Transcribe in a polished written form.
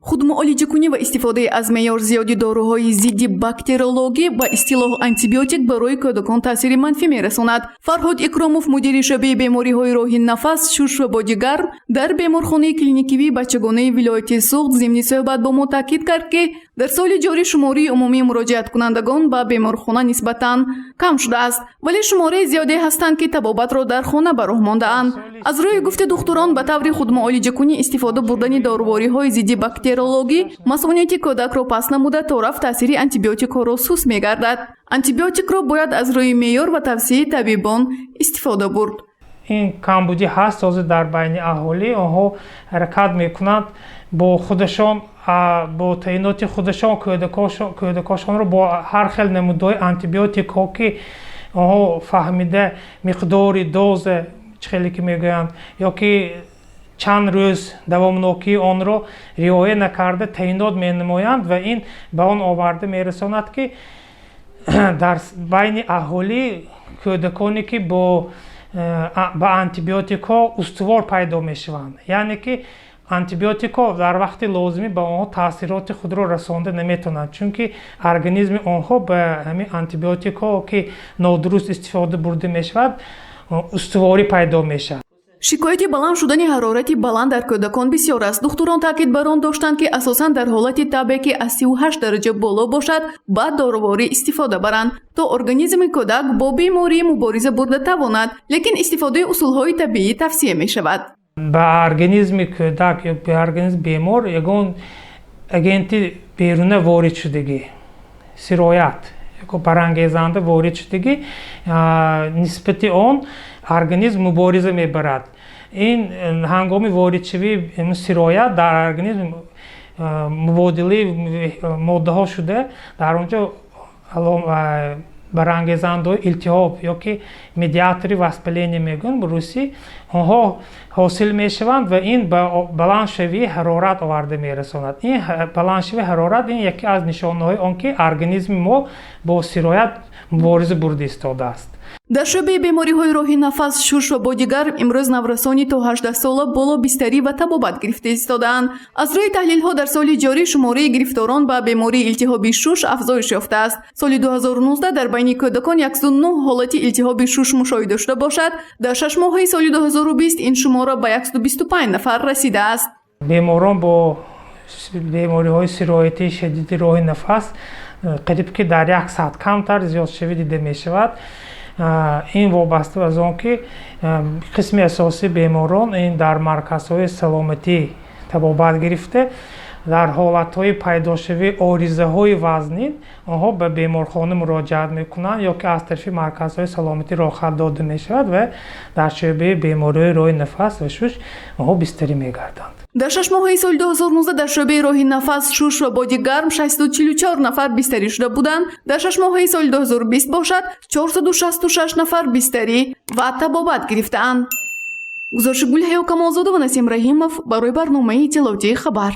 худмуолиҷакунӣ ва истифодаи аз меъёр зиёди доруҳои зидди бактериологӣ ба истилоҳ антибиотик барои кӯдакон таъсири манфӣ мерасонад. Фарҳод Икромов, мудири шӯъбаи бемориҳои роҳи нафас, шуш ва боди гарм дар беморхонаи клиникивии бачагонаи вилояти Суғд зимни суҳбат бо мо таъкид кард, ки дар соли ҷорӣ шумории умумии муроҷиаткунандагон ба беморхона нисбатан кам шудааст, вале шумораи зиёде ҳастанд, ки табобатро дар хона ба роҳ мондаанд. Аз рӯи гуфти духтурон, ба таври худмуолиҷакунӣ истифода бурдани дорувориҳои зидди бактериологӣ масъулияти кӯдакро паст намуда, то рафт таъсири антибиотикҳоро сус мегардад. Антибиотикро бояд аз рӯи меъёр ва тавсияи табибон истифода бурд. این کمبودی هست ҳозир дар байни аҳолӣ. онҳо ҳаракат мекунанд бо худашон, бо таъиноти худашон кӯдакашонро бо ҳар хел намудҳои антибиотикҳо ки онҳо фаҳмида миқдори доза чӣ хеле ки мегӯянд ё ки чанд рӯз давомнокии онро риоя накарда таъинот менамоянд ва ин ба он оварда мерасонад ки дар байни аҳолӣ кӯдаконе ки ба антибиотикҳо устувор пайдо мешаванд, яъне ки антибиотикҳо дар вақти лозимӣ ба онҳо таъсироти худро расонда наметавонанд, чунки организми онҳо ба ҳамин антибиотикҳо ки нодуруст истифода бурда мешавад устуворӣ пайдо мешавад. шикояти баланд шудани ҳарорати баланд дар кӯдакон бисёр аст. Духтурон таъкид бар он доштанд, ки асосан дар ҳолати табе ки аз 38 дараҷа боло бошад, баъд доруворӣ истифода баранд, то организми кӯдак бо беморӣ мубориза бурда тавонад, лекин истифодаи усулҳои табиӣ тавсия мешавад. ба организми кӯдак ё ба организми бемор ягон агенти беруна ворид шудагӣ, сироят ё барангезанда ворид шудагӣ, нисбати он организм мубориза мебарад. ин ҳангоми воридшавии сироят дар организм мубодилаи моддаҳо шуда дар онҷо барангезандаҳои илтиҳоб ё ки медиатори воспаления мегӯянд ба русӣ, онҳо ҳосил мешаванд ва ин ба баландшавии ҳарорат оварда мерасонад. ин баландшавии ҳарорат ин яке аз нишонаҳои он ки организми мо бо сироят мубориза бурда истодааст. дар шӯъбаи бемориҳои роҳи нафас, шуш ва боди гарм имрӯз наврасони то 18 сола боло бистарӣ ва табобат гирифта истодаанд. аз рӯи таҳлилҳо дар соли ҷорӣ шумораи гирифторон ба бемории илтиҳоби шуш афзоиш ёфтааст. соли 2019 дар байни кӯдакон 109 ҳолати илтиҳоби шуш мушоҳида шуда бошад. дар 6 моҳаи соли 2020 ин шумора ба 125 нафар расидааст. беморон бо бемориҳои сироятии шадиди роҳи нафас қариб ки дар 100 камтар зиёдшавӣ дида мешавад. ин вобаста аз он ки қисми асосии беморон ин дар марказҳои саломатӣ табобат гирифта, дар ҳолатҳои пайдошавии оризаҳои вазнин онҳо ба беморхона муроҷиат мекунанд ё ки аз тарафи марказҳои саломатӣ рохат дода мешавад ва дар шӯъбаи бемориҳои роҳи нафас ва шуш онҳо бистарӣ мегарданд. дар 6 моҳаи соли 2019 дар шӯъбаи роҳи нафас, шуш ва боди гарм 644 нафар бистарӣ шуда буданд. дар 6 моҳаи соли 2020 бошад 466 нафар бистарӣ ва табобат гирифтаанд. гузориши Гулҳаё Камолзода ва Насим Раҳимов барои барномаи иттилоотии Хабар.